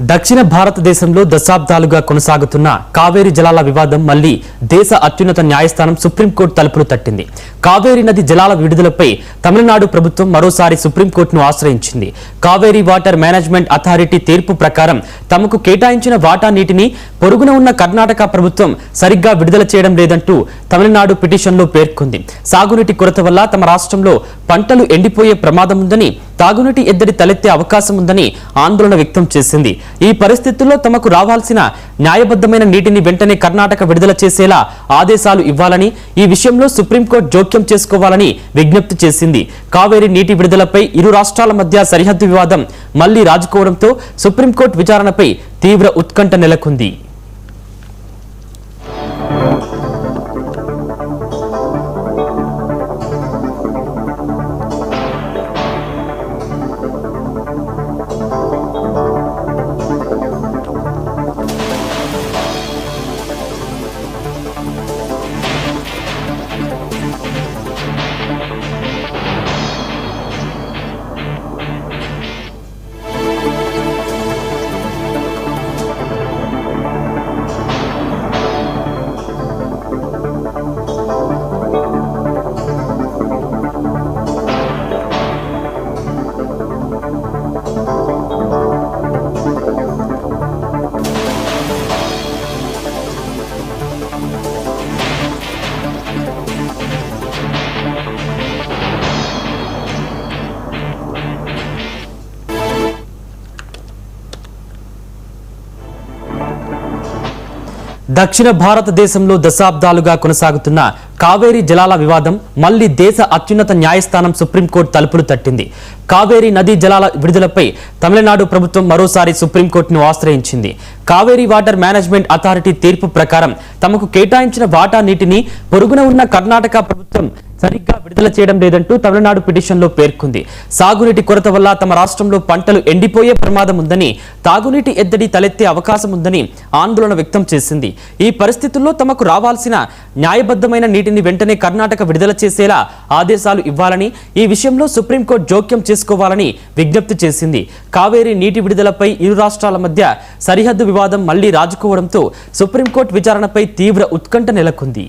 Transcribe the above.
దక్షిణ భారతదేశంలో దశాబ్దాలుగా కొనసాగుతున్న కావేరీ జలాల వివాదం మళ్లీ దేశ అత్యున్నత న్యాయస్థానం సుప్రీంకోర్టు తలుపులు తట్టింది. కావేరీ నది జలాల విడుదలపై తమిళనాడు ప్రభుత్వం మరోసారి సుప్రీంకోర్టును ఆశ్రయించింది. కావేరీ వాటర్ మేనేజ్మెంట్ అథారిటీ తీర్పు ప్రకారం తమకు కేటాయించిన వాటా నీటిని పొరుగున ఉన్న కర్ణాటక ప్రభుత్వం సరిగ్గా విడుదల చేయడం లేదంటూ తమిళనాడు పిటిషన్లో పేర్కొంది. సాగునీటి కొరత వల్ల తమ రాష్ట్రంలో పంటలు ఎండిపోయే ప్రమాదం ఉందని, తాగునీటి ఎద్దడి తలెత్తే అవకాశం ఉందని ఆందోళన వ్యక్తం చేసింది. ఈ పరిస్థితుల్లో తమకు రావాల్సిన న్యాయబద్ధమైన నీటిని వెంటనే కర్ణాటక విడుదల చేసేలా ఆదేశాలు ఇవ్వాలని, ఈ విషయంలో సుప్రీంకోర్టు జోక్యం చేసుకోవాలని విజ్ఞప్తి చేసింది. కావేరీ నీటి విడుదలపై ఇరు రాష్ట్రాల మధ్య సరిహద్దు వివాదం మళ్లీ రాజుకోవడంతో సుప్రీంకోర్టు విచారణపై తీవ్ర ఉత్కంఠ నెలకొంది. దక్షిణ భారతదేశంలో దశాబ్దాలుగా కొనసాగుతున్న కావేరీ జలాల వివాదం మళ్లీ దేశ అత్యున్నత న్యాయస్థానం సుప్రీంకోర్టు తలుపులు తట్టింది. కావేరీ నదీ జలాల విడుదలపై తమిళనాడు ప్రభుత్వం మరోసారి సుప్రీంకోర్టును ఆశ్రయించింది. కావేరీ వాటర్ మేనేజ్మెంట్ అథారిటీ తీర్పు ప్రకారం తమకు కేటాయించిన వాటా నీటిని పొరుగున ఉన్న కర్ణాటక ప్రభుత్వం సరిగ్గా విడుదల చేయడం లేదంటూ తమిళనాడు పిటిషన్లో పేర్కొంది. సాగునీటి కొరత వల్ల తమ రాష్ట్రంలో పంటలు ఎండిపోయే ప్రమాదం ఉందని, తాగునీటి ఎద్దడి తలెత్తే అవకాశం ఉందని ఆందోళన వ్యక్తం చేసింది. ఈ పరిస్థితుల్లో తమకు రావాల్సిన న్యాయబద్ధమైన నీటిని వెంటనే కర్ణాటక విడుదల చేసేలా ఆదేశాలు ఇవ్వాలని, ఈ విషయంలో సుప్రీంకోర్టు జోక్యం చేసుకోవాలని విజ్ఞప్తి చేసింది. కావేరీ నీటి విడుదలపై ఇరు రాష్ట్రాల మధ్య సరిహద్దు వివాదం మళ్లీ రాజుకోవడంతో సుప్రీంకోర్టు విచారణపై తీవ్ర ఉత్కంఠ నెలకొంది.